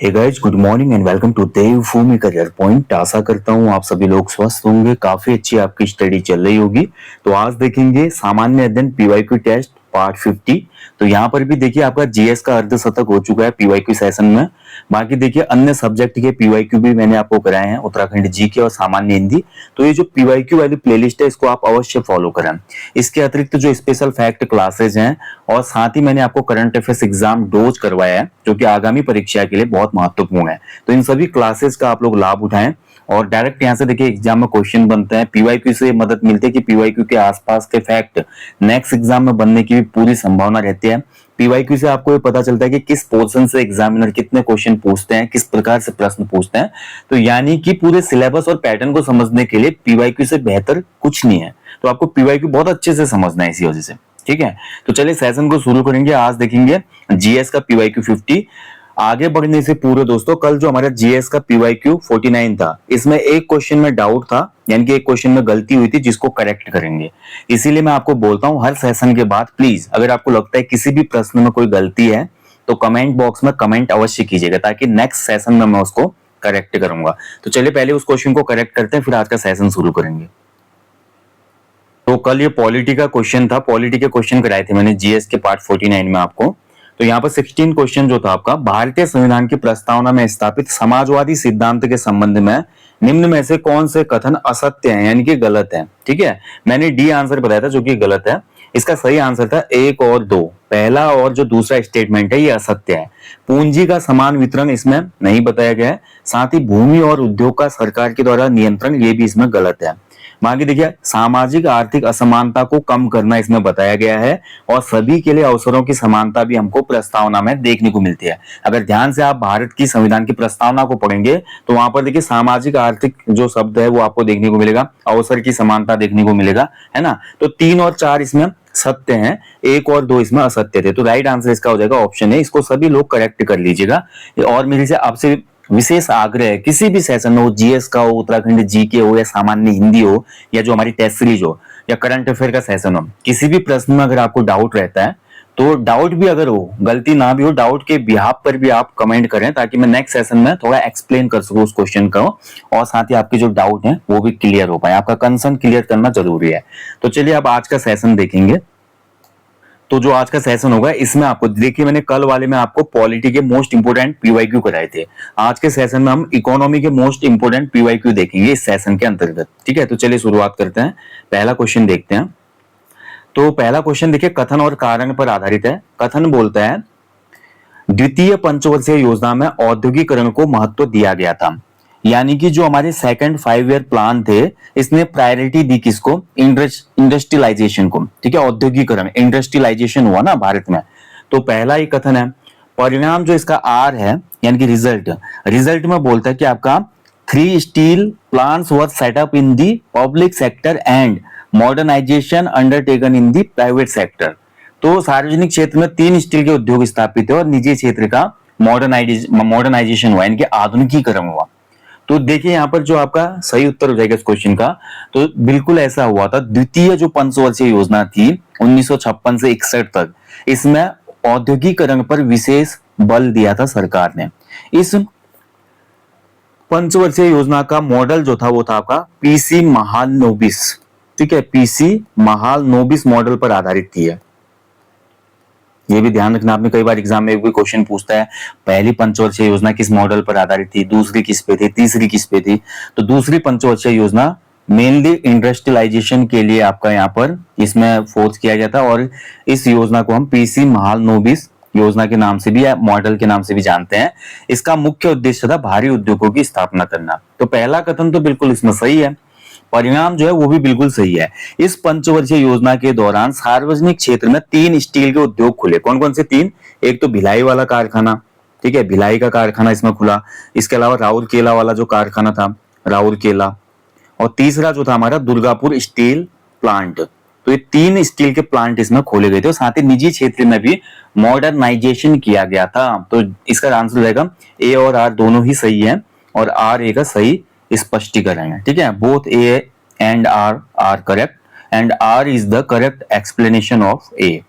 Hey guys, good morning and welcome to Devbhoomi Career Point. आशा करता हूँ आप सभी लोग स्वस्थ होंगे, काफी अच्छी आपकी स्टडी चल रही होगी। तो आज देखेंगे सामान्य अध्ययन पीवाईक्यू टेस्ट पार्ट 50। तो यहाँ पर भी देखिए आपका जीएस का अर्धशतक हो चुका है पीवाईक्यू सेशन में। बाकी देखिए अन्य सब्जेक्ट के पीवाईक्यू भी मैंने आपको कराए हैं, उत्तराखंड जीके और सामान्य हिंदी। तो ये जो पीवाईक्यू वाली प्लेलिस्ट है इसको आप अवश्य फॉलो करें। इसके अतिरिक्त जो स्पेशल फैक्ट क्लासेज हैं और साथ ही मैंने आपको करंट अफेयर्स एग्जाम डोज करवाया है जो कि आगामी परीक्षा के लिए बहुत महत्वपूर्ण है। तो इन सभी क्लासेस का आप लोग लाभ उठाएं और डायरेक्ट यहाँ से देखिए एग्जाम में क्वेश्चन बनते हैं। पीवाईक्यू से मदद मिलती है कि पीवाईक्यू के आसपास के फैक्ट नेक्स्ट एग्जाम में बनने की भी पूरी संभावना रहती है। पीवाईक्यू से आपको ये पता चलता है कि किस पोर्शन से एग्जामिनर कितने क्वेश्चन पूछते हैं, किस प्रकार से प्रश्न पूछते हैं। तो यानी कि पूरे सिलेबस और पैटर्न को समझने के लिए पीवाईक्यू से बेहतर कुछ नहीं है। तो आपको पीवाईक्यू बहुत अच्छे से समझना है इसी वजह से। ठीक है, तो चलिए सेशन को शुरू करेंगे। आज देखेंगे जीएस का पीवाईक्यू 50। आगे बढ़ने से पूर्व दोस्तों, कल जो हमारा जीएस का पीवाईक्यू 49 था, इसमें एक क्वेश्चन में डाउट था, यानी कि एक क्वेश्चन में गलती हुई थी जिसको करेक्ट करेंगे। इसीलिए मैं आपको बोलता हूं हर सेशन के बाद प्लीज अगर आपको लगता है किसी भी प्रश्न में कोई गलती है तो कमेंट बॉक्स में कमेंट अवश्य कीजिएगा ताकि नेक्स्ट सेशन में मैं उसको करेक्ट करूंगा। तो चलिए पहले उस क्वेश्चन को करेक्ट करते हैं, फिर आज का सेशन शुरू करेंगे। तो कल ये पॉलिटी का क्वेश्चन था, पॉलिटी के क्वेश्चन कराए थे मैंने जीएस के पार्ट 49 में आपको। तो यहाँ पर 16 क्वेश्चन जो था आपका, भारतीय संविधान की प्रस्तावना में स्थापित समाजवादी सिद्धांत के संबंध में निम्न में से कौन से कथन असत्य हैं यानी कि गलत है। ठीक है, मैंने डी आंसर बताया था जो कि गलत है। इसका सही आंसर था 1 और 2। पहला और जो दूसरा स्टेटमेंट है ये असत्य है। पूंजी का समान वितरण इसमें नहीं बताया गया है। साथ ही भूमि और उद्योग का सरकार के द्वारा नियंत्रण ये भी इसमें गलत है। बाकी देखिए सामाजिक आर्थिक असमानता को कम करना इसमें बताया गया है और सभी के लिए अवसरों की समानता भी हमको प्रस्तावना में देखने को मिलती है। अगर ध्यान से आप भारत की संविधान की प्रस्तावना को पढ़ेंगे तो वहां पर देखिए सामाजिक आर्थिक जो शब्द है वो आपको देखने को मिलेगा, अवसर की समानता देखने को मिलेगा, है ना। तो 3 और 4 इसमें सत्य हैं, 1 और 2 इसमें असत्य थे। तो राइट आंसर इसका हो जाएगा ऑप्शन है। इसको सभी लोग करेक्ट कर लीजिएगा। और मेरी से आपसे विशेष आग्रह है, किसी भी सेशन में हो, जीएस का हो, उत्तराखंड जीके हो या सामान्य हिंदी हो या जो हमारी टेस्ट सीरीज हो या करंट अफेयर का सेशन हो, किसी भी प्रश्न में अगर आपको डाउट रहता है तो डाउट भी अगर हो, गलती ना भी हो, डाउट के बिहाफ पर भी आप कमेंट करें ताकि मैं नेक्स्ट सेशन में थोड़ा एक्सप्लेन कर सकूं उस क्वेश्चन को और साथ ही आपके जो डाउट है वो भी क्लियर हो पाए। आपका कंसर्न क्लियर करना जरूरी है। तो चलिए अब आज का सेशन देखेंगे। तो जो आज का सेशन होगा इसमें आपको देखिए, मैंने कल वाले में आपको पॉलिटी के मोस्ट इंपोर्टेंट पीवाईक्यू कराए थे। आज के सेशन में हम इकोनॉमी के मोस्ट इंपोर्टेंट पीवाईक्यू देखेंगे इस सेशन के अंतर्गत। ठीक है, तो चलिए शुरुआत करते हैं। पहला क्वेश्चन देखते हैं। तो पहला क्वेश्चन देखिए कथन और कारण पर आधारित है। कथन बोलता है द्वितीय पंचवर्षीय योजना में औद्योगिकरण को महत्व दिया गया था। यानी कि जो हमारे सेकंड 5 ईयर प्लान थे इसने प्रायोरिटी दी किसको? इंडस्ट्रियलाइजेशन को। ठीक है, औद्योगिकरण, इंडस्ट्रियलाइजेशन हुआ ना भारत में। तो पहला ही कथन है। परिणाम जो इसका आर है यानी कि रिजल्ट, रिजल्ट में बोलता है कि आपका 3 steel plants were set up in the public sector and modernisation undertaken in the private sector. तो सार्वजनिक क्षेत्र में 3 स्टील के उद्योग स्थापित है और निजी क्षेत्र का मॉडर्नाइजेशन हुआ यानी कि आधुनिकीकरण हुआ। तो देखिए यहाँ पर जो आपका सही उत्तर हो जाएगा इस क्वेश्चन का, तो बिल्कुल ऐसा हुआ था। द्वितीय जो पंचवर्षीय योजना थी 1956 से 61 तक, इसमें औद्योगिकरण पर विशेष बल दिया था सरकार ने। इस पंचवर्षीय योजना का मॉडल जो था वो था आपका पीसी महालनोबिस। ठीक है, पीसी महालनोबिस मॉडल पर आधारित थी। ये भी ध्यान रखना, आपने कई बार एग्जाम में भी क्वेश्चन पूछता है पहली पंचवर्षीय योजना किस मॉडल पर आधारित थी, दूसरी किस पे थी, तीसरी किस पे थी। तो दूसरी पंचवर्षीय योजना मेनली इंडस्ट्रियलाइजेशन के लिए आपका यहाँ पर इसमें फोर्स किया गया था और इस योजना को हम पीसी महालनोबिस योजना के नाम से भी या मॉडल के नाम से भी जानते हैं। इसका मुख्य उद्देश्य था भारी उद्योगों की स्थापना करना। तो पहला कथन तो बिल्कुल इसमें सही है, परिणाम जो है वो भी बिल्कुल सही है। इस पंचवर्षीय योजना के दौरान सार्वजनिक क्षेत्र में 3 स्टील के उद्योग खुले। कौन कौन से 3? एक तो भिलाई वाला कारखाना, ठीक है, भिलाई का कारखाना इसमें खुला। इसके अलावा राउरकेला वाला जो कारखाना था, राउरकेला, और तीसरा जो था हमारा दुर्गापुर स्टील प्लांट। तो ये 3 स्टील के प्लांट इसमें खोले गए थे और साथ ही निजी क्षेत्र में भी मॉडर्नाइजेशन किया गया था। तो इसका आंसर रहेगा ए और आर दोनों ही सही है और आर ए का सही स्पष्टीकरण है। ठीक है, both A and R correct and R is the correct explanation of A.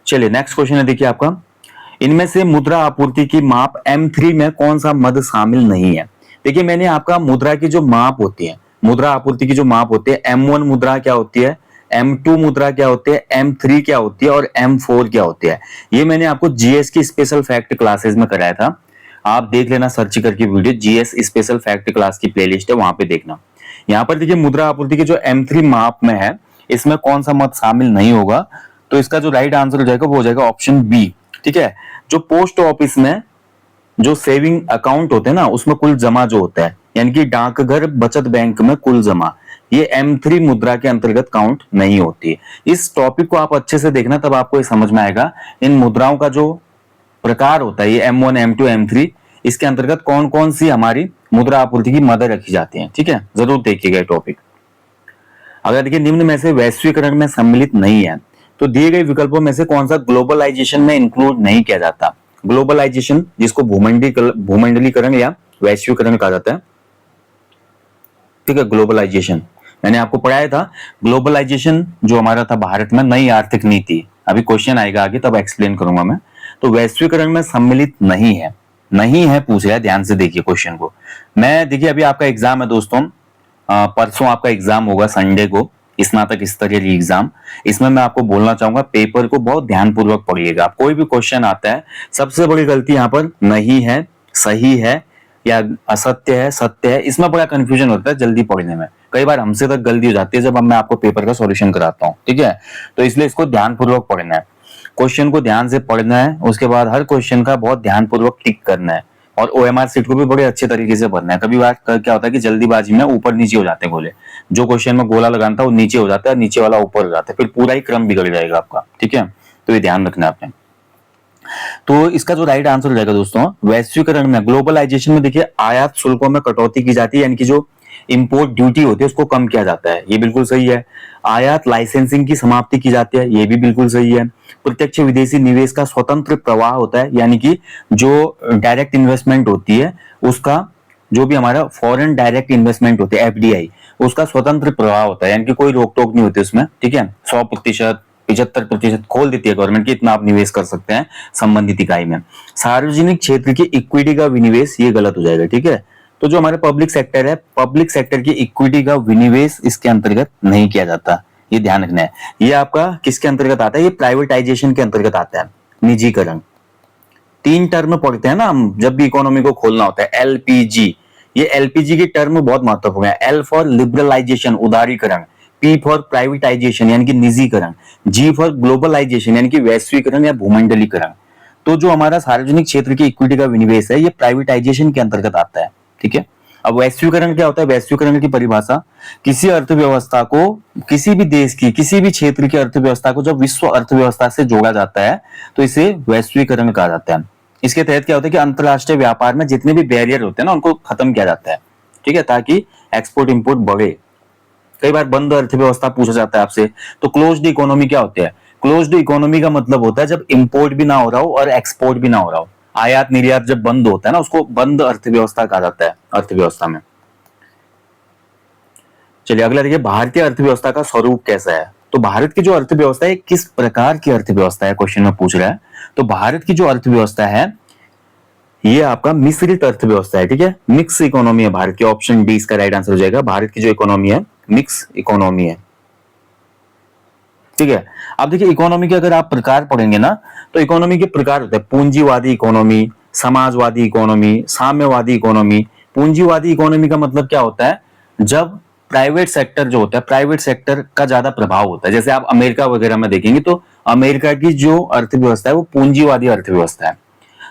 चलिए नेक्स्ट क्वेश्चन है देखिए आपका, इनमें से मुद्रा आपूर्ति की माप M3 में कौन सा मद शामिल नहीं है? देखिए मैंने आपका मुद्रा की जो माप होती है, मुद्रा आपूर्ति की जो माप होती है, M1 मुद्रा क्या होती है, M2 मुद्रा क्या होती है, M3 क्या होती है और M4 क्या होती है, ये मैंने आपको जीएस की स्पेशल फैक्ट क्लासेस में कराया था। आप देख लेना सर्च करके video, GS special fact class की प्लेलिस्ट है, वहां पे देखना। यहाँ पर देखिए मुद्रा आपूर्ति की जो M3 माप में है, इसमें कौन सा मद शामिल नहीं होगा? तो इसका जो राइट आंसर हो जाएगा वो हो जाएगा ऑप्शन बी। ठीक है, जो पोस्ट ऑफिस में जो सेविंग अकाउंट होते हैं ना, उसमें कुल जमा जो होता है, यानी कि डाकघर बचत बैंक में कुल जमा, ये M3 मुद्रा के अंतर्गत काउंट नहीं होती है। इस टॉपिक को आप अच्छे से देखना, तब आपको ये समझ में आएगा इन मुद्राओं का जो प्रकार होता है, ये M1, M2, M3, इसके अंतर्गत कौन कौन सी हमारी मुद्रा आपूर्ति की मदद रखी जाती है। ठीक है, जरूर देखिएगा टॉपिक। अगर देखिए निम्न में से वैश्वीकरण में सम्मिलित नहीं है, तो दिए गए विकल्पों में से कौन सा ग्लोबलाइजेशन में इंक्लूड नहीं किया जाता? ग्लोबलाइजेशन, जिसको भूमंडलीकरण या वैश्वीकरण कहा जाता है। ठीक है, ग्लोबलाइजेशन मैंने आपको पढ़ाया था। ग्लोबलाइजेशन जो हमारा था भारत में नई आर्थिक नीति, अभी क्वेश्चन आएगा आगे तब एक्सप्लेन करूंगा मैं। तो वैश्वीकरण में सम्मिलित नहीं है, नहीं है पूछ रहा है, ध्यान से देखिए क्वेश्चन को। मैं देखिए अभी आपका एग्जाम है दोस्तों, परसों आपका एग्जाम होगा संडे को, स्नातक स्तरीय एग्जाम। इसमें मैं आपको बोलना चाहूंगा पेपर को बहुत ध्यानपूर्वक पढ़िएगा। कोई भी क्वेश्चन आता है, सबसे बड़ी गलती यहाँ पर नहीं है, सही है या असत्य है, सत्य है, इसमें बड़ा कंफ्यूजन होता है जल्दी पढ़ने में। कई बार हमसे तक गलती हो जाती है जब मैं आपको पेपर का सॉल्यूशन कराता हूँ। ठीक है, तो इसलिए इसको ध्यानपूर्वक पढ़ना है, क्वेश्चन को ध्यान से पढ़ना है, उसके बाद हर क्वेश्चन का बहुत ध्यानपूर्वक टिक करना है, और ओएमआर सीट को भी बड़े अच्छे तरीके से भरना है। कभी बार क्या होता है कि जल्दीबाजी में ऊपर नीचे हो जाते हैं गोले, जो क्वेश्चन में गोला लगाना था वो नीचे हो जाता है, नीचे वाला ऊपर हो जाता है, फिर पूरा ही क्रम बिगड़ जाएगा आपका। ठीक है, तो ये ध्यान रखना है आपने। तो इसका जो राइट आंसर हो जाएगा दोस्तों, वैश्वीकरण में, ग्लोबलाइजेशन में देखिए आयात शुल्कों में कटौती की जाती है, यानी कि जो इंपोर्ट ड्यूटी होती है उसको कम किया जाता है, ये बिल्कुल सही है। आयात लाइसेंसिंग की समाप्ति की जाती है, ये भी बिल्कुल सही है। प्रत्यक्ष विदेशी निवेश का स्वतंत्र प्रवाह होता है, यानी कि जो डायरेक्ट इन्वेस्टमेंट होती है उसका, जो भी हमारा फॉरेन डायरेक्ट इन्वेस्टमेंट होती है एफडीआई, उसका स्वतंत्र प्रवाह होता है, यानी कि कोई रोक टोक नहीं होती उसमें। ठीक है, 100%, 75% खोल देती है गवर्नमेंट की, इतना आप निवेश कर सकते हैं संबंधित इकाई में। सार्वजनिक क्षेत्र की इक्विटी का विनिवेश, ये गलत हो जाएगा। ठीक है, तो जो हमारे पब्लिक सेक्टर है, पब्लिक सेक्टर की इक्विटी का विनिवेश इसके अंतर्गत नहीं किया जाता, ये ध्यान रखना है। ये आपका किसके अंतर्गत आता है? ये प्राइवेटाइजेशन के अंतर्गत आता है, निजीकरण। 3 टर्म पढ़ते हैं ना हम जब भी इकोनॉमी को खोलना होता है, एलपीजी, ये एलपीजी की टर्म बहुत महत्वपूर्ण है। एल फॉर लिबरलाइजेशन, उदारीकरण, पी फॉर प्राइवेटाइजेशन यानी कि निजीकरण, जी फॉर ग्लोबलाइजेशन यानी कि वैश्वीकरण या भूमंडलीकरण। तो जो हमारा सार्वजनिक क्षेत्र की इक्विटी का विनिवेश है, ये प्राइवेटाइजेशन के अंतर्गत आता है। ठीक है, अब वैश्वीकरण क्या होता है? वैश्वीकरण की परिभाषा, किसी अर्थव्यवस्था को, किसी भी देश की, किसी भी क्षेत्र की अर्थव्यवस्था को जब विश्व अर्थव्यवस्था से जोड़ा जाता है तो इसे वैश्वीकरण कहा जाता है। इसके तहत क्या होता है कि अंतरराष्ट्रीय व्यापार में जितने भी बैरियर होते हैं ना, उनको खत्म किया जाता है। ठीक है, ताकि एक्सपोर्ट इंपोर्ट बढ़े। कई बार बंद अर्थव्यवस्था पूछा जाता है आपसे, तो क्लोज्ड इकोनॉमी क्या होती है? क्लोज्ड इकोनॉमी का मतलब होता है जब इंपोर्ट भी ना हो रहा हो और एक्सपोर्ट भी ना हो रहा हो, आयात निर्यात जब बंद होता है ना, उसको बंद अर्थव्यवस्था कहा जाता है अर्थव्यवस्था में। चलिए अगला देखिए, भारतीय अर्थव्यवस्था का स्वरूप कैसा है? तो भारत की जो अर्थव्यवस्था है किस प्रकार की अर्थव्यवस्था है, क्वेश्चन में पूछ रहा है। तो भारत की जो अर्थव्यवस्था है ये आपका मिश्रित अर्थव्यवस्था है। ठीक है, मिक्स इकोनॉमी है भारत की, ऑप्शन डी इसका राइट आंसर हो जाएगा। भारत की जो इकोनॉमी है मिक्स इकोनॉमी है। ठीक है, अब देखिए इकोनॉमी के अगर आप प्रकार पढ़ेंगे ना, तो इकोनॉमी के प्रकार होते हैं पूंजीवादी इकोनॉमी, समाजवादी इकोनॉमी, साम्यवादी इकोनॉमी। पूंजीवादी इकोनॉमी का मतलब क्या होता है? जब प्राइवेट सेक्टर जो होता है, प्राइवेट सेक्टर का ज्यादा प्रभाव होता है। जैसे आप अमेरिका वगैरह में देखेंगे तो अमेरिका की जो अर्थव्यवस्था है वो पूंजीवादी अर्थव्यवस्था है।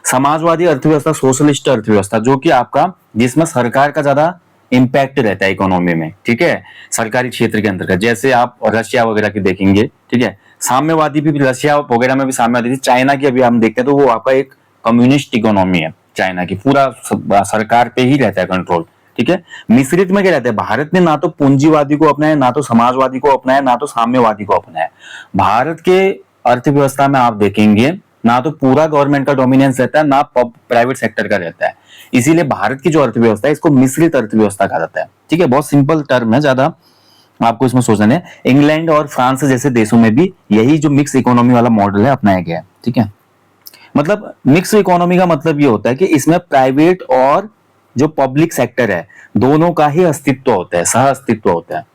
समाजवादी अर्थव्यवस्था, सोशलिस्ट अर्थव्यवस्था, जो कि आपका, जिसमें सरकार का ज्यादा इम्पैक्ट रहता है इकोनॉमी में। ठीक है, सरकारी क्षेत्र के अंतर्गत, जैसे आप रशिया वगैरह की देखेंगे। ठीक है, साम्यवादी भी रशिया वगैरह में भी साम्यवादी, चाइना की अभी हम देखते हैं तो वो आपका एक कम्युनिस्ट इकोनॉमी है चाइना की, पूरा सरकार पे ही रहता है कंट्रोल। ठीक है, मिश्रित में क्या रहता है? भारत ने ना तो पूंजीवादी को अपनाया, ना तो समाजवादी को अपनाया, ना तो साम्यवादी को अपनाया। भारत के अर्थव्यवस्था में आप देखेंगे ना तो पूरा गवर्नमेंट का डोमिनेंस रहता है, ना प्राइवेट सेक्टर का रहता है। इसीलिए भारत की जो अर्थव्यवस्था है इसको मिश्रित अर्थव्यवस्था कहा जाता है। ठीक है, बहुत सिंपल टर्म है, ज्यादा आपको इसमें सोचना है। इंग्लैंड और फ्रांस जैसे देशों में भी यही जो मिक्स इकोनॉमी वाला मॉडल है अपनाया गया है। ठीक है, मतलब मिक्स इकोनॉमी का मतलब ये होता है कि इसमें प्राइवेट और जो पब्लिक सेक्टर है दोनों का ही अस्तित्व होता है, सह अस्तित्व होता है।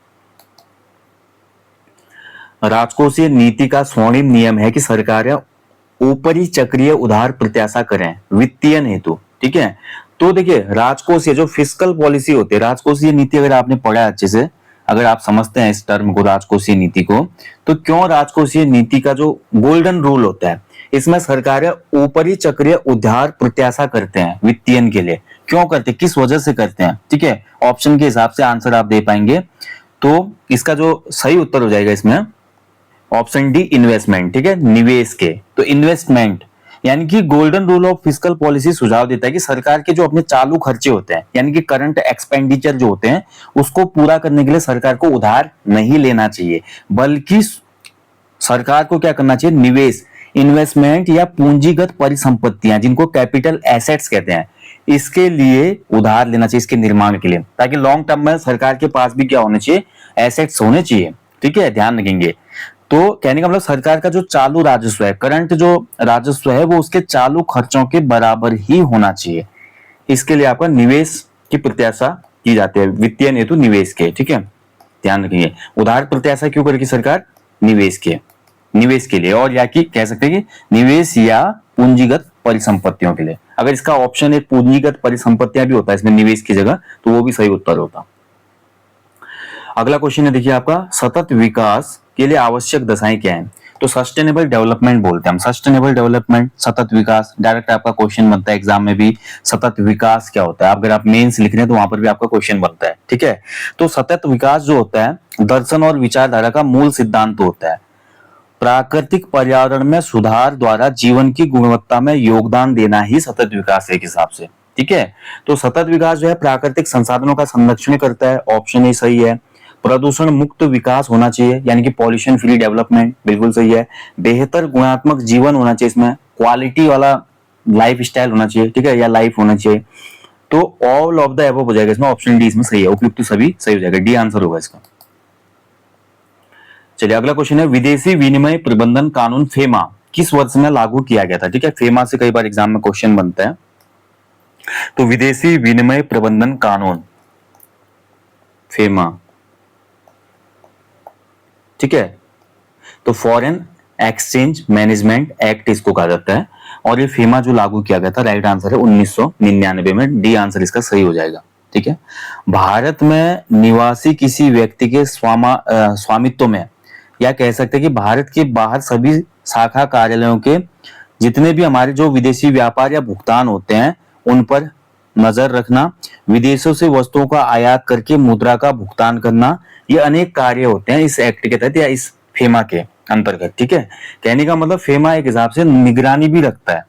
राजकोषीय नीति का स्वर्णिम नियम है कि सरकारें ऊपरी चक्रीय उधार प्रत्याशा करें वित्तीय हेतु, ठीक है। तो देखिए राजकोषीय जो फिस्कल पॉलिसी होती है, राजकोषीय नीति अगर आपने पढ़ा है अच्छे से, अगर आप समझते हैं इस टर्म को राजकोषीय नीति को, तो क्यों राजकोषीय नीति का जो गोल्डन रूल होता है इसमें सरकारें ऊपरी चक्रीय उधार प्रत्याशा करते हैं वित्तीयन के लिए, क्यों करते हैं, किस वजह से करते हैं, ठीक है। ऑप्शन के हिसाब से आंसर आप दे पाएंगे। तो इसका जो सही उत्तर हो जाएगा इसमें ऑप्शन डी इन्वेस्टमेंट, ठीक है, निवेश के। तो इन्वेस्टमेंट यानी कि golden rule of fiscal policy सुझाव देता है कि सरकार के जो अपने चालू खर्चे होते हैं यानी कि करंट एक्सपेंडिचर जो होते हैं उसको पूरा करने के लिए सरकार को उधार नहीं लेना चाहिए, बल्कि सरकार को क्या करना चाहिए, निवेश, इन्वेस्टमेंट या पूंजीगत परिसंपत्तियां जिनको कैपिटल एसेट्स कहते हैं, इसके लिए उधार लेना चाहिए इसके निर्माण के लिए, ताकि लॉन्ग टर्म में सरकार के पास भी क्या होने चाहिए, एसेट्स होने चाहिए, ठीक है, ध्यान रखेंगे। तो कहने का मतलब सरकार का जो चालू राजस्व है, करंट जो राजस्व है वो उसके चालू खर्चों के बराबर ही होना चाहिए, इसके लिए आपका निवेश की प्रत्याशा की जाती है, वित्तीय हेतु निवेश के, ठीक है, ध्यान रखिए। उधार प्रत्याशा क्यों करेगी सरकार, निवेश के लिए, और या कि कह सकते हैं कि निवेश या पूंजीगत परिसंपत्तियों के लिए। अगर इसका ऑप्शन एक पूंजीगत परिसंपत्तियां भी होता है इसमें निवेश की जगह, तो वो भी सही उत्तर होता। अगला क्वेश्चन है देखिए आपका, सतत विकास के लिए आवश्यक दशाएं क्या हैं। तो सस्टेनेबल डेवलपमेंट बोलते हैं हम, सस्टेनेबल डेवलपमेंट, सतत विकास, डायरेक्ट आपका क्वेश्चन बनता है एग्जाम में भी, सतत विकास क्या होता है, अगर आप मेंस लिख रहे हैं तो वहां पर भी आपका क्वेश्चन बनता है, ठीक है। तो सतत विकास जो होता है दर्शन और विचारधारा का मूल सिद्धांत होता है, प्राकृतिक पर्यावरण में सुधार द्वारा जीवन की गुणवत्ता में योगदान देना ही सतत विकास है एक हिसाब से, ठीक है। तो सतत विकास जो है प्राकृतिक संसाधनों का संरक्षण करता है, ऑप्शन ए सही है। प्रदूषण मुक्त विकास होना चाहिए यानी कि पॉल्यूशन फ्री डेवलपमेंट, बिल्कुल सही है। बेहतर गुणात्मक जीवन होना चाहिए, इसमें क्वालिटी वाला लाइफ स्टाइल होना चाहिए, ठीक है, या लाइफ होना चाहिए। तो ऑल ऑफ द अबव हो जाएगा इसमें, ऑप्शन डी इसमें सही है, उपयुक्त सभी सही हो जाएगा, डी आंसर होगा इसका। चलिए अगला क्वेश्चन है, विदेशी विनिमय प्रबंधन कानून फेमा किस वर्ष में लागू किया गया था, ठीक है। फेमा से कई बार एग्जाम में क्वेश्चन बनता है, तो विदेशी विनिमय प्रबंधन कानून फेमा, ठीक है, तो फॉरेन एक्सचेंज मैनेजमेंट एक्ट इसको कहा जाता है, और ये फेमा जो लागू किया गया था, राइट आंसर है 1999 में, डी आंसर इसका सही हो जाएगा, ठीक है। भारत में निवासी किसी व्यक्ति के स्वामित्व में, या कह सकते हैं कि भारत के बाहर सभी शाखा कार्यालयों के जितने भी हमारे जो विदेशी व्यापार या भुगतान होते हैं उन पर नजर रखना, विदेशों से वस्तुओं का आयात करके मुद्रा का भुगतान करना, ये अनेक कार्य होते हैं इस एक्ट के तहत या इस फेमा के अंतर्गत, ठीक है। कहने का मतलब फेमा एक हिसाब से निगरानी भी रखता है,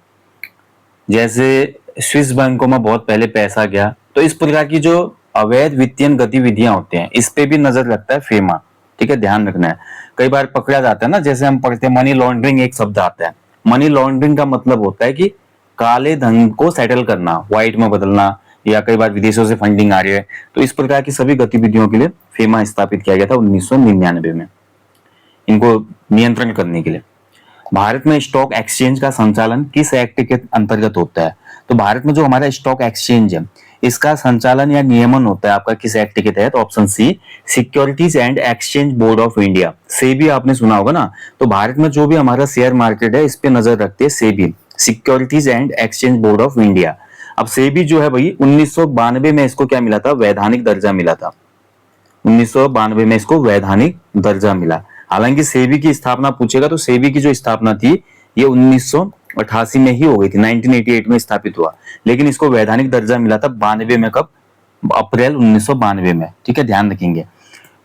जैसे स्विस बैंकों में बहुत पहले पैसा गया, तो इस प्रकार की जो अवैध वित्तीय गतिविधियां होते हैं इस पे भी नजर रखता है फेमा, ठीक है, ध्यान रखना है। कई बार पकड़ा जाता है ना, जैसे हम पढ़ते हैं मनी लॉन्ड्रिंग एक शब्द आता है, मनी लॉन्ड्रिंग का मतलब होता है कि काले धन को सेटल करना, व्हाइट में बदलना, या कई बार विदेशों से फंडिंग आ रही है, तो इस प्रकार की सभी गतिविधियों के लिए फेमा स्थापित किया गया था 1999 में, इनको नियंत्रण करने के लिए। भारत में स्टॉक एक्सचेंज का संचालन किस एक्ट के अंतर्गत होता है, तो भारत में जो हमारा स्टॉक एक्सचेंज है इसका संचालन या नियमन होता है आपका किस एक्ट के तहत, option C securities and exchange board of India, SEBI आपने सुना होगा ना। तो भारत में जो भी हमारा शेयर मार्केट है इस पे नजर रखते हैं SEBI, securities and exchange board of India. अब सेबी जो है भाई 1992 में इसको क्या मिला था, वैधानिक दर्जा मिला था, 1992 में इसको वैधानिक दर्जा मिला। हालांकि सेबी की स्थापना पूछेगा तो सेबी की जो स्थापना थी ये 1988 में ही हो गई थी, 1988 में स्थापित हुआ, लेकिन इसको वैधानिक दर्जा मिला था 92 में, कब, अप्रैल 1992 में, ठीक है, ध्यान रखेंगे।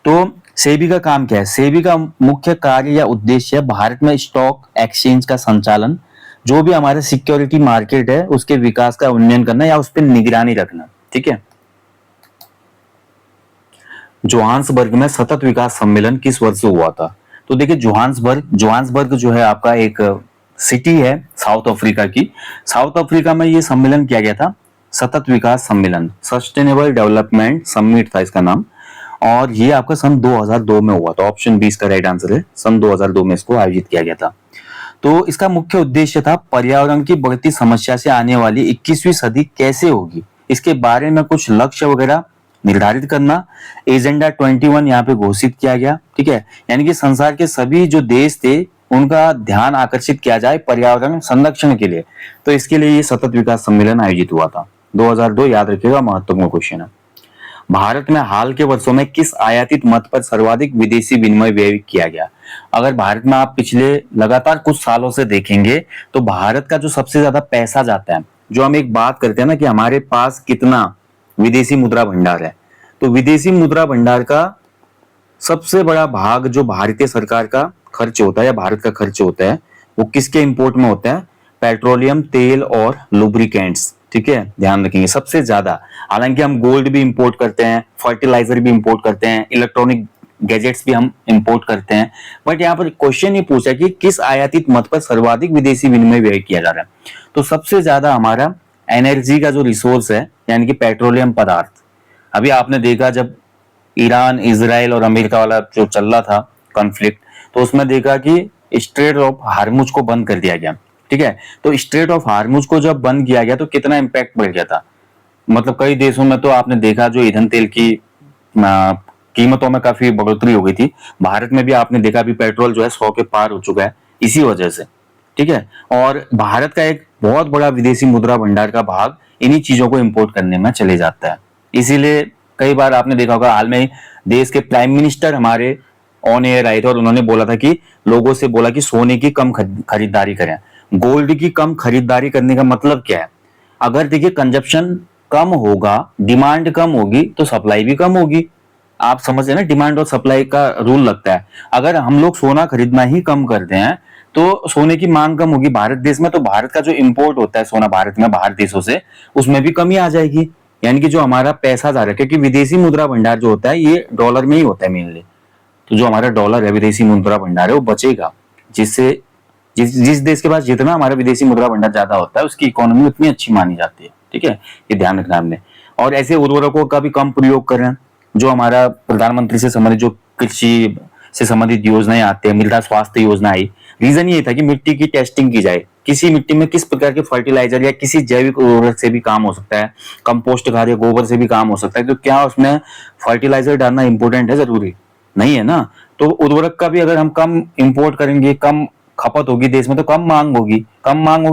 तो सेबी का काम क्या है, सेबी का मुख्य कार्य या उद्देश्य है भारत में स्टॉक एक्सचेंज का संचालन, जो भी हमारे सिक्योरिटी मार्केट है उसके विकास का उन्नयन करना या उस पर निगरानी रखना, ठीक है। जोहान्सबर्ग में सतत विकास सम्मेलन किस वर्ष हुआ था, तो देखिए जोहान्सबर्ग जो है आपका एक सिटी है साउथ अफ्रीका की, साउथ अफ्रीका में ये सम्मेलन किया गया था, सतत विकास सम्मेलन, सस्टेनेबल डेवलपमेंट समिट था इसका नाम, और ये आपका सन 2002 में हुआ था, ऑप्शन 20 का राइट आंसर है, सन 2002 में इसको आयोजित किया गया था। तो इसका मुख्य उद्देश्य था पर्यावरण की बढ़ती समस्या से आने वाली 21वीं सदी कैसे होगी, इसके बारे में कुछ लक्ष्य वगैरह निर्धारित करना। एजेंडा 21 यहाँ पे घोषित किया गया, ठीक है। यानी कि संसार के सभी जो देश थे उनका ध्यान आकर्षित किया जाए पर्यावरण संरक्षण के लिए। तो इसके लिए ये सतत विकास सम्मेलन आयोजित हुआ था 2002, याद रखिएगा, महत्वपूर्ण क्वेश्चन है। भारत में हाल के वर्षों में किस आयातित मद पर सर्वाधिक विदेशी विनिमय व्यय किया गया। अगर भारत में आप पिछले लगातार कुछ सालों से देखेंगे तो भारत का जो सबसे ज्यादा पैसा जाता है, जो हम एक बात करते हैं ना कि हमारे पास कितना विदेशी मुद्रा भंडार है, तो विदेशी मुद्रा भंडार का सबसे बड़ा भाग जो भारतीय सरकार का खर्च होता है या भारत का खर्च होता है वो किसके इंपोर्ट में होता है, पेट्रोलियम तेल और लुब्रिकेंट्स, ठीक है, ध्यान रखेंगे सबसे ज्यादा। हालांकि हम गोल्ड भी इंपोर्ट करते हैं, फर्टिलाइजर भी इंपोर्ट करते हैं, इलेक्ट्रॉनिक गैजेट्स भी हम इंपोर्ट करते हैं, बट यहाँ पर क्वेश्चन ये पूछा कि किस आयातित मद पर सर्वाधिक विदेशी विनिमय व्यय किया जा रहा है। तो सबसे ज्यादा हमारा एनर्जी का जो रिसोर्स है यानी कि पेट्रोलियम पदार्थ। अभी आपने देखा जब ईरान, इजराइल और अमेरिका वाला जो चल रहा था कॉन्फ्लिक्ट, तो उसमें देखा कि स्ट्रेट ऑफ हार्मुज को बंद कर दिया गया, ठीक है। तो स्ट्रेट ऑफ हार्मुज को जब बंद किया गया तो कितना इंपैक्ट बढ़ गया था, मतलब कई देशों में तो आपने देखा जो ईंधन तेल की कीमतों में काफी बढ़ोतरी हो गई थी। भारत में भी आपने देखा अभी पेट्रोल जो है 100 के पार हो चुका है इसी वजह से, ठीक है। और भारत का एक बहुत बड़ा विदेशी मुद्रा भंडार का भाग इन्हीं चीजों को इंपोर्ट करने में चले जाता है। इसीलिए कई बार आपने देखा होगा, हाल में ही देश के प्राइम मिनिस्टर हमारे ऑन एयर आए थे और उन्होंने बोला था कि लोगों से बोला कि सोने की कम खरीदारी करें, गोल्ड की कम खरीदारी करने का मतलब क्या है। अगर देखिए कंजप्शन कम होगा, डिमांड कम होगी तो सप्लाई भी कम होगी। आप समझ रहे ना, डिमांड और सप्लाई का रूल लगता है। अगर हम लोग सोना खरीदना ही कम करते हैं तो सोने की मांग कम होगी भारत देश में, तो भारत का जो इंपोर्ट होता है सोना भारत में बाहर देशों से, उसमें भी कमी आ जाएगी। यानी कि जो हमारा पैसा जा रहा है, क्योंकि विदेशी मुद्रा भंडार जो होता है ये डॉलर में ही होता है मेनली, तो जो हमारा डॉलर है विदेशी मुद्रा भंडार है वो बचेगा, जिससे जिस देश के पास जितना हमारा विदेशी मुद्रा भंडार ज्यादा होता है उसकी इकोनॉमी उतनी अच्छी मानी जाती है, ठीक है। ये ध्यान रखना हमने। और ऐसे उर्वरकों का भी कम प्रयोग करें। जो हमारा प्रधानमंत्री से संबंधित जो कृषि से संबंधित योजनाएं आती है, मृदा स्वास्थ्य योजना आई, रीजन ये था कि मिट्टी की टेस्टिंग की जाए, किसी मिट्टी में किस प्रकार के फर्टिलाइजर या किसी जैविक उर्वरक से भी काम हो सकता है, कंपोस्ट खाद या गोबर से भी काम हो सकता है। तो क्या उसमें फर्टिलाइजर डालना इंपॉर्टेंट है, जरूरी नहीं है ना। तो उर्वरक का भी अगर हम कम इंपोर्ट करेंगे, कम खपत होगी देश में तो कम मांग होगी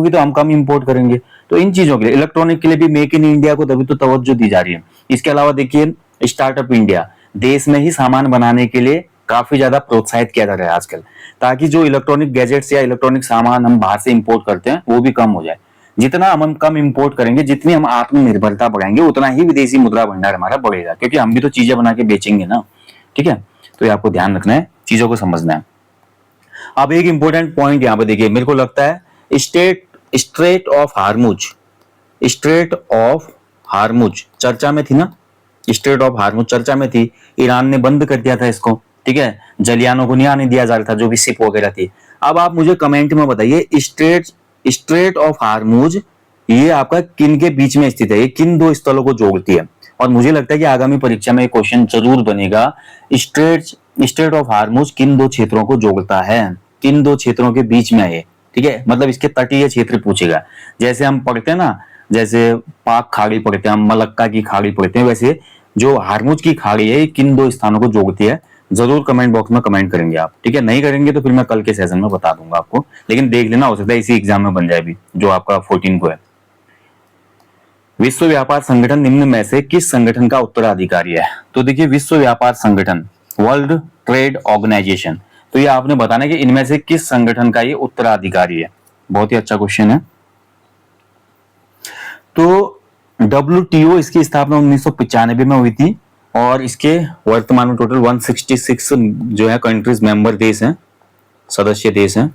तो हम कम इंपोर्ट करेंगे। तो इन चीजों के लिए, इलेक्ट्रॉनिक के लिए भी मेक इन इंडिया को तभी तो तवज्जो दी जा रही है। इसके अलावा देखिए स्टार्टअप इंडिया, देश में ही सामान बनाने के लिए काफी ज्यादा प्रोत्साहित किया जा रहा है आजकल, ताकि जो इलेक्ट्रॉनिक गैजेट्स या इलेक्ट्रॉनिक सामान हम बाहर से इंपोर्ट करते हैं वो भी कम हो जाए। जितना हम कम इंपोर्ट करेंगे, जितनी हम आत्मनिर्भरता बढ़ाएंगे, उतना ही विदेशी मुद्रा भंडार हमारा बढ़ेगा, क्योंकि हम भी तो चीजें बना के बेचेंगे ना, ठीक है। तो ये आपको ध्यान रखना है, चीजों को समझना है। अब एक इंपॉर्टेंट पॉइंट यहाँ पे देखिए, मेरे को लगता है स्ट्रेट ऑफ हार्मुज चर्चा में थी ना, स्ट्रेट ऑफ हार्मुज चर्चा में थी। ईरान ने बंद कर दिया था इसको, ठीक है, जलियानों को नहीं आने दिया जा रहा था, जो भी शिप वगैरह थी। अब आप मुझे कमेंट में बताइए, स्ट्रेट ऑफ हार्मुज ये आपका किन के बीच में स्थित है, ये किन दो स्थलों को जोड़ती है। और मुझे लगता है कि आगामी परीक्षा में एक क्वेश्चन जरूर बनेगा, स्ट्रेट ऑफ हार्मुज किन दो क्षेत्रों को जोड़ता है, किन दो क्षेत्रों के बीच में है, ठीक है। मतलब इसके तटीय क्षेत्र पूछेगा। जैसे हम पढ़ते हैं ना, जैसे पाक खाड़ी पढ़ते हैं हम, मलक्का की खाड़ी पढ़ते हैं, वैसे जो हार्मुज की खाड़ी है किन दो स्थानों को जोड़ती है, जरूर कमेंट बॉक्स में कमेंट करेंगे आप, ठीक है। नहीं करेंगे तो फिर मैं कल के सेशन में बता दूंगा आपको, लेकिन देख लेना, हो सकता है इसी एग्जाम में बन जाए भी, जो आपका 14 को है। विश्व व्यापार संगठन निम्न में से किस संगठन का उत्तराधिकारी है। तो देखिए विश्व व्यापार संगठन, वर्ल्ड ट्रेड ऑर्गेनाइजेशन, तो ये आपने बताना कि इनमें से किस संगठन का ये उत्तराधिकारी है। बहुत ही अच्छा क्वेश्चन है। तो WTO इसकी स्थापना 1995 में हुई थी और इसके वर्तमान में टोटल 166 जो है कंट्रीज मेंबर देश हैं, सदस्य देश हैं,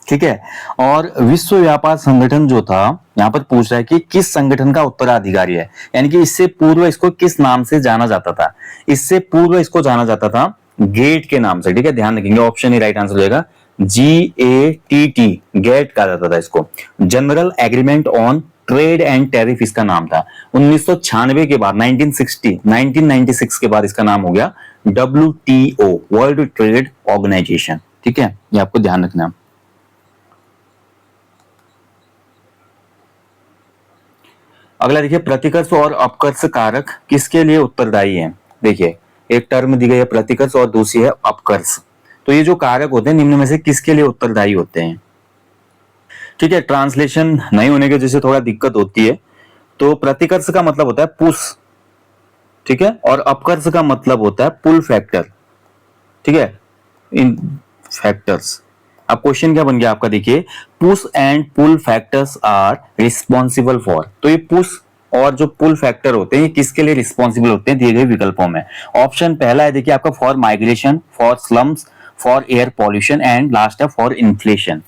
ठीक है। और विश्व व्यापार संगठन जो था, यहां पर पूछ रहा है कि किस संगठन का उत्तराधिकारी है, यानी कि इससे पूर्व इसको किस नाम से जाना जाता था। इससे पूर्व इसको जाना जाता था गेट के नाम से, ठीक है, ध्यान रखेंगे, ऑप्शन ही राइट आंसर हो जाएगा, GATT, गेट कहा जाता था इसको। General agreement on trade and tariff इसका नाम था। 1996 के बाद 1996 के बाद इसका नाम हो गया WTO, वर्ल्ड ट्रेड ऑर्गेनाइजेशन, ठीक है, ये आपको ध्यान रखना है। अगला देखिए, प्रतिकर्ष और अपकर्ष कारक किसके लिए उत्तरदायी है। देखिए, एक टर्म दी गई है प्रतिकर्ष और दूसरी है अपकर्ष। तो ये जो कारक होते हैं निम्न में से किसके लिए उत्तरदायी होते हैं। ठीक है, ट्रांसलेशन नहीं होने की वजह से थोड़ा दिक्कत होती है। तो प्रतिकर्ष का मतलब होता है पुश, ठीक है, और अपकर्ष का मतलब होता है पुल फैक्टर। ठीक है, इन फैक्टर्स। अब क्वेश्चन क्या बन गया आपका, देखिए, push and pull factors are responsible for. तो ये पुश और जो पुल फैक्टर होते हैं ये किसके लिए रिस्पॉन्सिबल होते हैं दिए गए विकल्पों में। ऑप्शन पहला है देखिए आपका for migration, for slums, for air pollution and last है फॉर इन्फ्लेशन।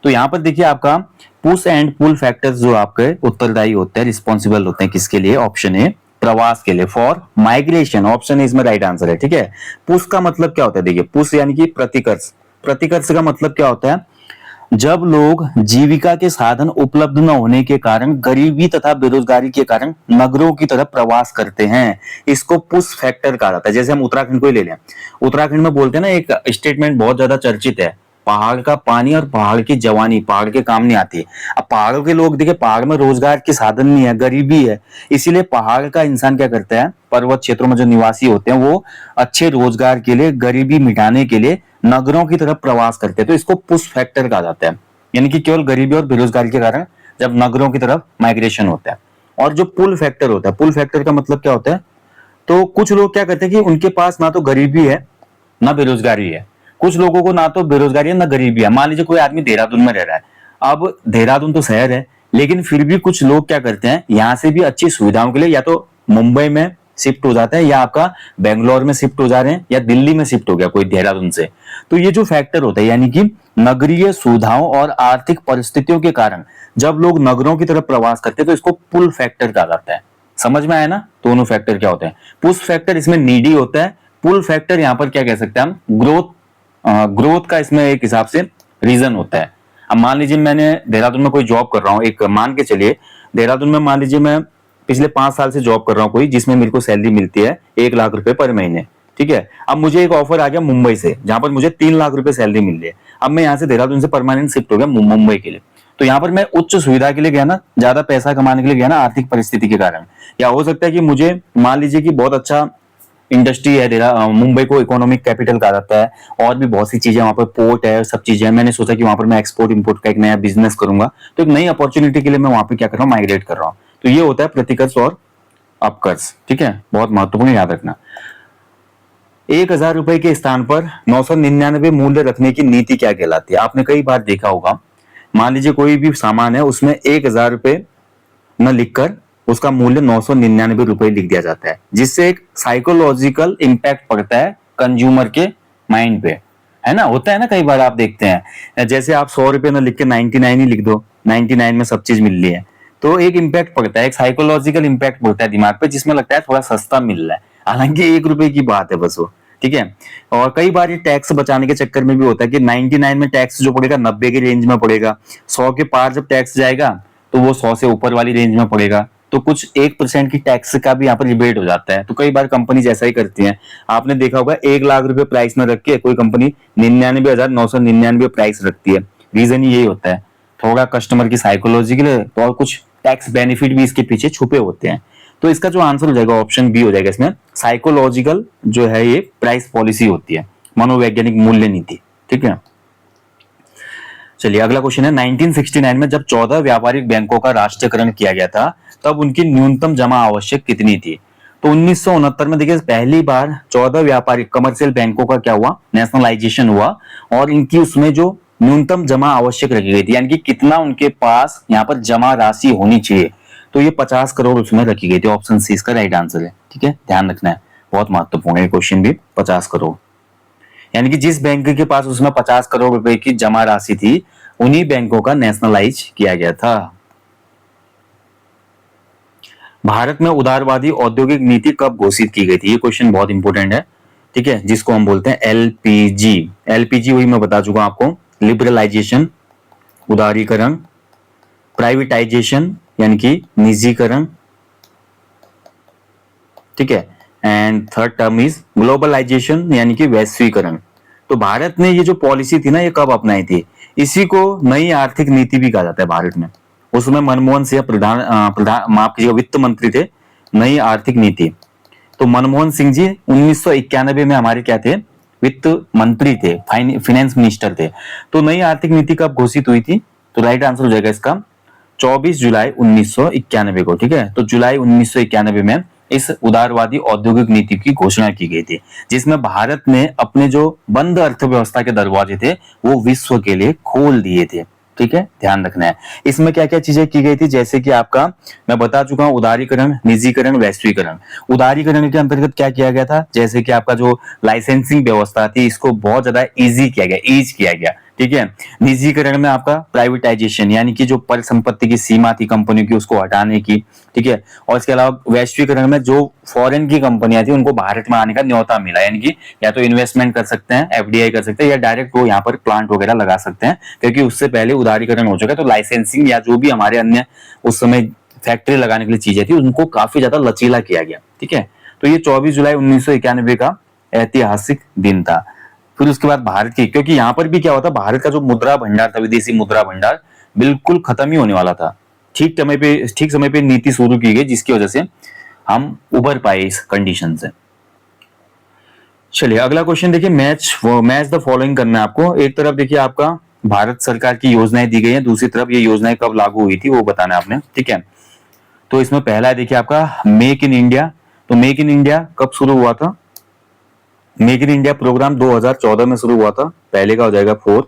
तो यहाँ पर देखिए आपका पुश एंड पुल फैक्टर्स जो आपके उत्तरदायी होते हैं, रिस्पॉन्सिबल होते हैं किसके लिए। ऑप्शन ए प्रवास के लिए, फॉर माइग्रेशन, ऑप्शन ए इसमें राइट आंसर है। ठीक है, पुश का मतलब क्या होता है, देखिए पुश यानी कि प्रतिकर्ष। प्रतिकर्ष का मतलब क्या होता है, जब लोग जीविका के साधन उपलब्ध न होने के कारण, गरीबी तथा बेरोजगारी के कारण नगरों की तरफ प्रवास करते हैं, इसको पुश फैक्टर कहा जाता है। जैसे हम उत्तराखंड को ही ले लें, उत्तराखंड में बोलते हैं ना, एक स्टेटमेंट बहुत ज्यादा चर्चित है, पहाड़ का पानी और पहाड़ की जवानी पहाड़ के काम नहीं आती। अब पहाड़ों के लोग देखिए, पहाड़ में रोजगार के साधन नहीं है, गरीबी है, इसीलिए पहाड़ का इंसान क्या करता है, पर्वत क्षेत्रों में जो निवासी होते हैं वो अच्छे रोजगार के लिए, गरीबी मिटाने के लिए नगरों की तरफ प्रवास करते हैं। तो इसको पुश फैक्टर कहा जाता है, यानी कि केवल गरीबी और बेरोजगारी के कारण जब नगरों की तरफ माइग्रेशन होता है। और जो पुल फैक्टर होता है, पुल फैक्टर का मतलब क्या होता है, तो कुछ लोग क्या करते हैं कि उनके पास ना तो गरीबी है ना बेरोजगारी है। कुछ लोगों को ना तो बेरोजगारी है ना गरीबी है। मान लीजिए कोई आदमी देहरादून में रह रहा है, अब देहरादून तो शहर है, लेकिन फिर भी कुछ लोग क्या करते हैं, यहाँ से भी अच्छी सुविधाओं के लिए या तो मुंबई में शिफ्ट हो जाते हैं, या आपका बेंगलोर में शिफ्ट हो जा रहे हैं, या दिल्ली में शिफ्ट हो गया कोई देहरादून से। तो ये जो फैक्टर होता है, यानी कि नगरीय सुविधाओं और आर्थिक परिस्थितियों के कारण जब लोग नगरों की तरफ प्रवास करते हैं तो इसको पुल फैक्टर कहा जाता है। समझ में आया ना, दोनों फैक्टर क्या होते हैं। पुश फैक्टर इसमें नीडी होता है, पुल फैक्टर यहाँ पर क्या कह सकते हैं हम, ग्रोथ का इसमें एक हिसाब से रीजन होता है। अब मान लीजिए मैंने देहरादून में कोई जॉब कर रहा हूँ, एक मान के चलिए देहरादून में मान लीजिए मैं पिछले 5 साल से जॉब कर रहा हूँ कोई, जिसमें मेरे को सैलरी मिलती है 1 लाख रुपए पर महीने। ठीक है, अब मुझे एक ऑफर आ गया मुंबई से, जहां पर मुझे 3 लाख रुपए सैलरी मिल रही है। अब मैं यहाँ से देहरादून से परमानेंट शिफ्ट हो गया मुंबई के लिए। तो यहाँ पर मैं उच्च सुविधा के लिए गया ना, ज्यादा पैसा कमाने के लिए गया ना, आर्थिक परिस्थिति के कारण। या हो सकता है कि मुझे मान लीजिए कि बहुत अच्छा इंडस्ट्री है मुंबई को इकोनॉमिक कैपिटल कहा जाता है, और भी बहुत सी चीजें वहां पर, पोर्ट है, सब चीजें हैं। मैंने सोचा कि वहां पर मैं एक्सपोर्ट इंपोर्ट का एक नया बिजनेस करूंगा, तो एक नई अपॉर्चुनिटी के लिए मैं वहां पर क्या कर रहा हूँ, माइग्रेट कर रहा हूँ। तो ये होता है प्रतिकर्ष और अपकर्ष। ठीक है, बहुत महत्वपूर्ण, याद रखना। 1,000 रुपए के स्थान पर 999 मूल्य रखने की नीति क्या कहलाती है। आपने कई बार देखा होगा, मान लीजिए कोई भी सामान है, उसमें 1,000 रुपए न लिखकर उसका मूल्य 999 रुपए लिख दिया जाता है, जिससे एक साइकोलॉजिकल इंपैक्ट पड़ता है कंज्यूमर के माइंड पे, है ना। होता है ना, कई बार आप देखते हैं, जैसे आप 100 रुपए न लिख के 99 ही लिख दो, 99 में सब चीज मिल रही है, तो एक इंपैक्ट पड़ता है, एक साइकोलॉजिकल इंपैक्ट पड़ता है दिमाग पे, जिसमें लगता है थोड़ा सस्ता मिल रहा है, हालांकि 1 रुपए की बात है बस वो। ठीक है, और कई बार ये टैक्स बचाने के चक्कर में भी होता है कि 99 में टैक्स जो पड़ेगा 90 के रेंज में पड़ेगा, 100 के पार जब टैक्स जाएगा तो वो 100 से ऊपर वाली रेंज में पड़ेगा, तो कुछ 1% की टैक्स का भी यहाँ पर रिबेट हो जाता है। तो कई बार कंपनी ऐसा ही करती है। आपने देखा होगा 1 लाख रुपए प्राइस में रख के कोई कंपनी 99,999 प्राइस रखती है। रीजन यही होता है, थोड़ा कस्टमर की साइकोलॉजी के लिए, तो और कुछ टैक्स बेनिफिट भी इसके पीछे छुपे होते हैं। तो इसका जो आंसर हो जाएगा ऑप्शन बी हो जाएगा इसमें, साइकोलॉजिकल जो है ये प्राइस पॉलिसी होती है, मनोवैज्ञानिक मूल्य नीति। ठीक है, चलिए अगला क्वेश्चन है, 1969 में जब 14 व्यापारिक बैंकों का राष्ट्रीयकरण किया गया था तब उनकी न्यूनतम जमा आवश्यक कितनी थी। तो 1969 में देखिए पहली बार 14 व्यापारिक कमर्शियल बैंकों का क्या हुआ, नेशनलाइजेशन हुआ, और इनकी उसमें जो न्यूनतम जमा आवश्यक रखी गई थी, यानी कि कितना उनके पास यहाँ पर जमा राशि होनी चाहिए, तो ये 50 करोड़ उसमें रखी गई थी। ऑप्शन सी इसका राइट आंसर है। ठीक है, ध्यान रखना है, बहुत महत्वपूर्ण है क्वेश्चन भी। 50 करोड़ यानी कि जिस बैंक के पास उसमें 50 करोड़ रुपए की जमा राशि थी, उन्हीं बैंकों का नेशनलाइज किया गया था। भारत में उदारवादी औद्योगिक नीति कब घोषित की गई थी, ये क्वेश्चन बहुत इंपॉर्टेंट है। ठीक है, जिसको हम बोलते हैं एलपीजी। एलपीजी वही मैं बता चुका आपको, लिबरलाइजेशन उदारीकरण, प्राइवेटाइजेशन यानी कि निजीकरण, ठीक है, and third term is globalisation यानी कि वैश्वीकरण। तो भारत ने ये जो पॉलिसी थी ना ये कब अपनाई थी, इसी को नई आर्थिक नीति भी कहा जाता है भारत में। उसमें मनमोहन सिंह प्रधान माफ कीजिएगा वित्त मंत्री थे, नई आर्थिक नीति। तो मनमोहन सिंह जी 1991 में हमारे क्या थे, वित्त मंत्री थे, फाइनेंस मिनिस्टर थे। तो नई आर्थिक नीति कब घोषित हुई थी, तो राइट आंसर हो जाएगा इसका 24 जुलाई 1991 को। ठीक है, तो जुलाई 1991 में इस उदारवादी औद्योगिक नीति की घोषणा की गई थी, जिसमें भारत ने अपने जो बंद अर्थव्यवस्था के दरवाजे थे वो विश्व के लिए खोल दिए थे। ठीक है, ध्यान रखना है। इसमें क्या क्या चीजें की गई थी, जैसे कि आपका मैं बता चुका हूं, उदारीकरण, निजीकरण, वैश्वीकरण। उदारीकरण के अंतर्गत क्या किया गया था, जैसे कि आपका जो लाइसेंसिंग व्यवस्था थी इसको बहुत ज्यादा ईज किया गया। ठीक है, निजीकरण में आपका प्राइवेटाइजेशन, यानी कि जो परिसंपत्ति की सीमा थी कंपनियों की उसको हटाने की। ठीक है, और इसके अलावा वैश्वीकरण में जो फॉरेन की कंपनियां थी उनको भारत में आने का न्योता मिला, यानी कि या तो इन्वेस्टमेंट कर सकते हैं, एफडीआई कर सकते हैं, या डायरेक्ट वो यहाँ पर प्लांट वगैरह लगा सकते हैं, क्योंकि उससे पहले उदारीकरण हो चुका है। तो लाइसेंसिंग या जो भी हमारे अन्य उस समय फैक्ट्री लगाने के लिए चीजें थी उनको काफी ज्यादा लचीला किया गया। ठीक है, तो ये 24 जुलाई 1991 का ऐतिहासिक दिन था। फिर उसके बाद भारत की, क्योंकि यहाँ पर भी क्या होता, भारत का जो मुद्रा भंडार था, विदेशी मुद्रा भंडार बिल्कुल खत्म ही होने वाला था। ठीक समय पे नीति शुरू की गई, जिसकी वजह से हम उबर पाए इस कंडीशन से। चलिए अगला क्वेश्चन देखिए, मैच द फॉलोइंग करना है आपको। एक तरफ देखिए आपका भारत सरकार की योजनाएं दी गई हैं, दूसरी तरफ ये योजनाएं कब लागू हुई थी वो बताना है आपने। ठीक है, तो इसमें पहला है देखिए आपका मेक इन इंडिया। तो मेक इन इंडिया कब शुरू हुआ था, मेक इन इंडिया प्रोग्राम 2014 में शुरू हुआ था, पहले का हो जाएगा 4।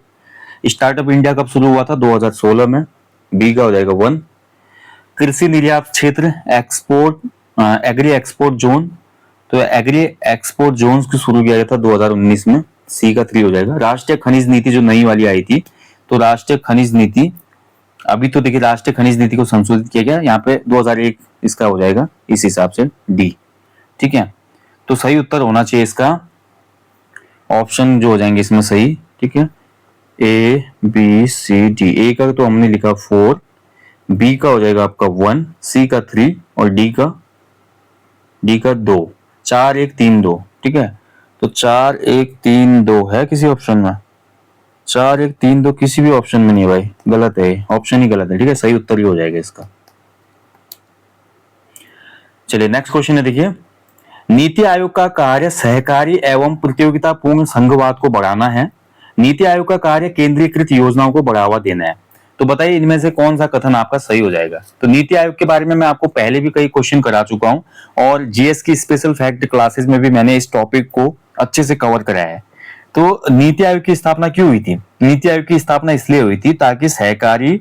स्टार्टअप इंडिया कब शुरू हुआ था, 2016 में, बी का हो जाएगा 1। कृषि निर्यात क्षेत्र एग्री एक्सपोर्ट जोन, तो एग्री एक्सपोर्ट जोन को शुरू किया गया था 2019 में, सी का 3 हो जाएगा। राष्ट्रीय खनिज नीति जो नई वाली आई थी, तो राष्ट्रीय खनिज नीति, अभी तो देखिए राष्ट्रीय खनिज नीति को संशोधित किया गया, यहाँ पे 2001 इसका हो जाएगा, इस हिसाब से डी। ठीक है, तो सही उत्तर होना चाहिए इसका ऑप्शन जो हो जाएंगे इसमें सही। ठीक है, ए बी सी डी। ए का तो हमने लिखा 4, बी का हो जाएगा आपका 1, सी का 3 और डी का 2। 4 1 3 2। ठीक है, तो 4 1 3 2 है किसी ऑप्शन में, 4 1 3 2 किसी भी ऑप्शन में नहीं भाई, गलत है, ऑप्शन ही गलत है। ठीक है, सही उत्तर ही हो जाएगा इसका। चलिए नेक्स्ट क्वेश्चन है देखिए, नीति आयोग का कार्य सहकारी एवं प्रतियोगितापूर्ण संघवाद को बढ़ाना है। नीति आयोग का कार्य केंद्रीकृत योजनाओं को बढ़ावा देना है। तो बताइए इनमें से कौन सा कथन आपका सही हो जाएगा। तो नीति आयोग के बारे में मैं आपको पहले भी कई क्वेश्चन करा चुका हूं, और जीएस की स्पेशल फैक्ट क्लासेस में भी मैंने इस टॉपिक को अच्छे से कवर कराया है। तो नीति आयोग की स्थापना क्यों हुई थी, नीति आयोग की स्थापना इसलिए हुई थी ताकि सहकारी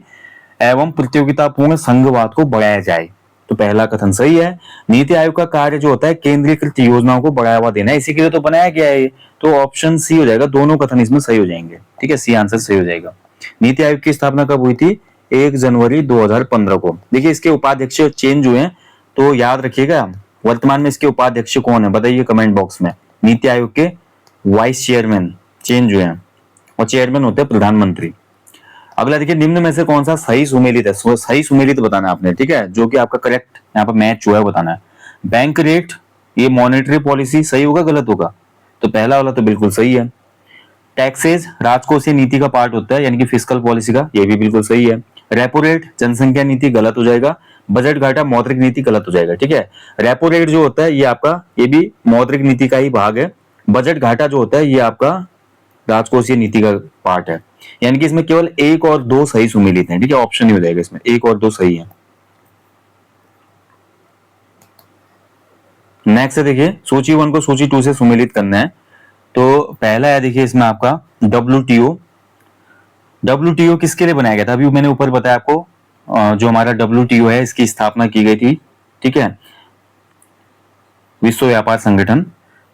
एवं प्रतियोगितापूर्ण संघवाद को बढ़ाया जाए। तो पहला कथन सही है। नीति आयोग का कार्य जो होता है केंद्रीकृत योजनाओं को बढ़ावा देना है, इसी के लिए तो बनाया गया है। तो ऑप्शन सी हो जाएगा, दोनों कथन इसमें सही हो जाएंगे। ठीक है, सी आंसर सही हो जाएगा। नीति आयोग की स्थापना कब हुई थी, 1 जनवरी 2015 को। देखिए इसके उपाध्यक्ष चेंज हुए हैं, तो याद रखिएगा वर्तमान में इसके उपाध्यक्ष कौन है, बताइए कमेंट बॉक्स में। नीति आयोग के वाइस चेयरमैन चेंज हुए हैं, और चेयरमैन होते हैं प्रधानमंत्री। अगला देखिए, निम्न में से कौन सा सही सुमेलित है, सही सुमेलित बताना है आपने। ठीक है, जो कि आपका करेक्ट यहाँ पर मैच हुआ है बताना है। बैंक रेट, ये मॉनेटरी पॉलिसी सही होगा गलत होगा, तो पहला वाला तो बिल्कुल सही है। टैक्सेज राजकोषीय नीति का पार्ट होता है, यानी कि फिस्कल पॉलिसी का, ये भी बिल्कुल सही है। रेपो रेट जनसंख्या नीति गलत हो जाएगा। बजट घाटा मौद्रिक नीति गलत हो जाएगा। ठीक है, रेपो रेट जो होता है ये आपका, ये भी मौद्रिक नीति का ही भाग है। बजट घाटा जो होता है ये आपका राजकोषीय नीति का पार्ट है, यानी कि इसमें केवल 1 और 2 सही सुमेलित हैं। ठीक है, ऑप्शन ही हो जाएगा इसमें, 1 और 2 सही है। नेक्स्ट है देखिए, सूची 1 को सूची 2 से सुमेलित करना है। तो पहला है देखिए इसमें आपका WTO। WTO किसके लिए बनाया गया था, अभी मैंने ऊपर बताया आपको, जो हमारा WTO है इसकी स्थापना की गई थी। ठीक है, विश्व व्यापार संगठन,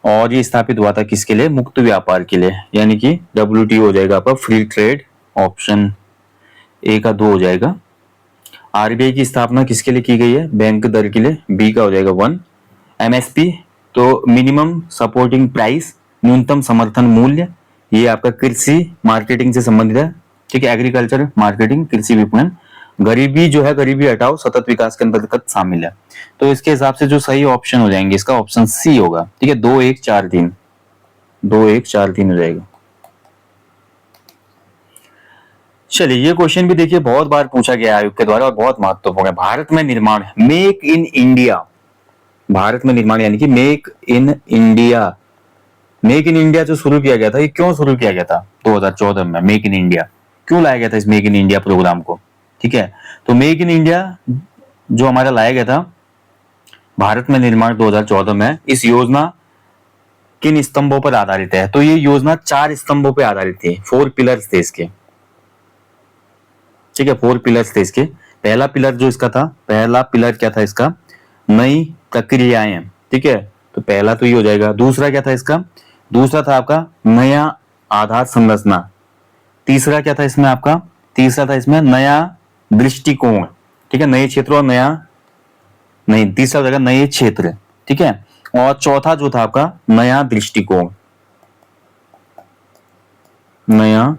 और ये स्थापित हुआ था किसके लिए, मुक्त व्यापार के लिए, यानी कि WTO हो जाएगा आपका फ्री ट्रेड, ऑप्शन ए का 2 हो जाएगा। RBI की स्थापना किसके लिए की गई है, बैंक दर के लिए, बी का हो जाएगा 1। MSP तो मिनिमम सपोर्टिंग प्राइस, न्यूनतम समर्थन मूल्य, ये आपका कृषि मार्केटिंग से संबंधित है। ठीक है, एग्रीकल्चर मार्केटिंग, कृषि विपणन। गरीबी जो है, गरीबी हटाओ सतत विकास के अंतर्गत शामिल है। तो इसके हिसाब से जो सही ऑप्शन हो जाएंगे इसका ऑप्शन सी होगा। ठीक है, 2 1 4 3 2 1 4 3 हो जाएगा। चलिए, ये क्वेश्चन भी देखिए बहुत बार पूछा गया आयोग के द्वारा और बहुत महत्वपूर्ण है। भारत में निर्माण, मेक इन इंडिया, भारत में निर्माण यानी कि make in India. Make in India जो शुरू किया गया था, ये क्यों शुरू किया गया था 2014 में? मेक इन इंडिया क्यों लाया गया था इस मेक इन इंडिया प्रोग्राम को? ठीक है, तो मेक इन इंडिया जो हमारा लाया गया था भारत में निर्माण 2014 में, इस योजना किन स्तंभों पर आधारित है? तो ये योजना 4 स्तंभों पर आधारित थी, 4 पिलर्स थे इसके। ठीक है, 4 पिलर्स थे इसके। पहला पिलर जो इसका था, पहला पिलर क्या था इसका? नई प्रक्रियाएं। ठीक है, तो पहला तो ये हो जाएगा। दूसरा क्या था इसका? दूसरा था आपका नया आधार संरचना। तीसरा क्या था इसमें आपका? तीसरा था इसमें नया दृष्टिकोण। ठीक है, नए क्षेत्र और नया नहीं, तीसरा हो जाएगा नए क्षेत्र। ठीक है, और चौथा जो था आपका नया दृष्टिकोण, नया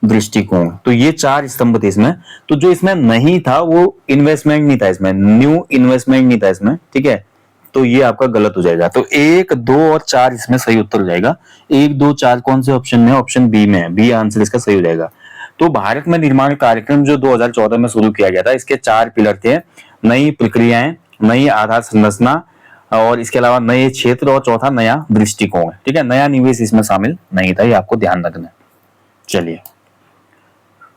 दृष्टिकोण। तो ये 4 स्तंभ थे इसमें। तो जो इसमें नहीं था वो इन्वेस्टमेंट नहीं था इसमें, न्यू इन्वेस्टमेंट नहीं था इसमें। ठीक है, तो ये आपका गलत हो जाएगा। तो 1, 2 और 4 इसमें सही उत्तर हो जाएगा। 1, 2, 4 कौन से ऑप्शन में? ऑप्शन बी में है। बी आंसर इसका सही हो जाएगा। तो भारत में निर्माण कार्यक्रम जो 2014 में शुरू किया गया था, इसके 4 पिलर थे, नई प्रक्रियाएं, नई आधार संरचना, और इसके अलावा नए क्षेत्र, और चौथा नया दृष्टिकोण। ठीक है, नया निवेश इसमें शामिल नहीं था, ये आपको ध्यान रखना है। चलिए,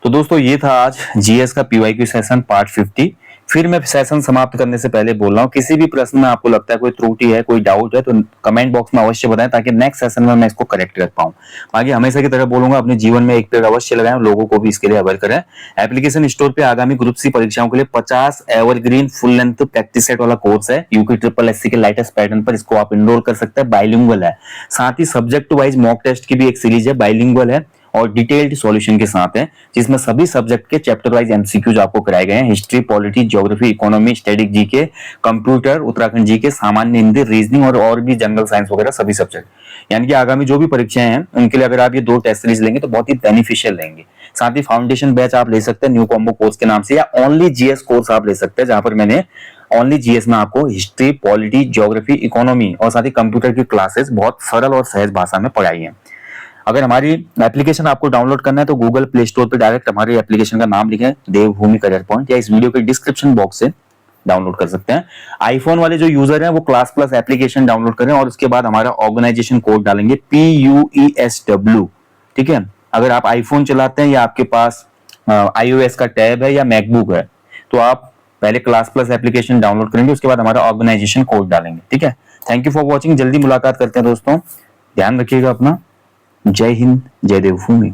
तो दोस्तों ये था आज जीएस का पीवाईक्यू सेशन पार्ट 50। फिर मैं सेशन समाप्त करने से पहले बोल रहा हूँ, किसी भी प्रश्न में आपको लगता है कोई त्रुटि है, कोई डाउट है, तो कमेंट बॉक्स में अवश्य बताएं, ताकि नेक्स्ट सेशन में मैं इसको करेक्ट कर पाऊं। बाकी हमेशा की तरह बोलूंगा, अपने जीवन में एक पेड़ अवश्य लगाएं, लोगों को भी इसके लिए अवेयर करें। एप्लीकेशन स्टोर पे आगामी ग्रुप सी परीक्षाओं के लिए 50 evergreen full length practice set वाला कोर्स है यूके SSS के लेटेस्ट पैटर्न पर। इसको आप इनरोल कर सकते हैं, बाइलिंगुअल है। साथ ही सब्जेक्ट वाइज मॉक टेस्ट की भी एक सीरीज है, बाइलिंगुअल है और डिटेल्ड सॉल्यूशन के साथ है, जिसमें सभी सब्जेक्ट के चैप्टर वाइज एमसीक्यूज आपको कराए गए हैं। History, polity, geography, economy, static GK, computer, Uttarakhand GK, सामान्य हिंदी, रीजनिंग और भी जनरल साइंस वगैरह सभी सब्जेक्ट। यानी कि आगामी जो भी परीक्षाएं हैं उनके लिए अगर आप ये 2 टेस्ट सीरीज लेंगे तो बहुत ही बेनिफिशियल रहेंगे। साथ ही फाउंडेशन बैच आप ले सकते हैं न्यू कॉम्बो कोर्स के नाम से, या ओनली जीएस कोर्स आप ले सकते हैं, जहां पर मैंने ओनली जीएस में आपको हिस्ट्री, पॉलिटी, ज्योग्राफी, इकोनॉमी और साथ ही कंप्यूटर की क्लासेस बहुत सरल और सहज भाषा में पढ़ाई है। अगर हमारी एप्लीकेशन आपको डाउनलोड करना है तो गूगल प्ले स्टोर पर डायरेक्ट हमारी एप्लीकेशन का नाम लिखें, देवभूमि करियर पॉइंट, या इस वीडियो के डिस्क्रिप्शन बॉक्स से डाउनलोड कर सकते हैं। आईफोन वाले जो यूजर हैं वो क्लास प्लस एप्लीकेशन डाउनलोड करें और उसके बाद हमारा ऑर्गेनाइजेशन कोड डालेंगे PUESW। ठीक है, अगर आप आईफोन चलाते हैं या आपके पास iOS का टैब है या मैकबुक है, तो आप पहले क्लास प्लस एप्लीकेशन डाउनलोड करेंगे, उसके बाद हमारा ऑर्गेनाइजेशन कोड डालेंगे। ठीक है, थैंक यू फॉर वॉचिंग। जल्दी मुलाकात करते हैं दोस्तों, ध्यान रखिएगा अपना। जय हिंद, जय देवभूमि।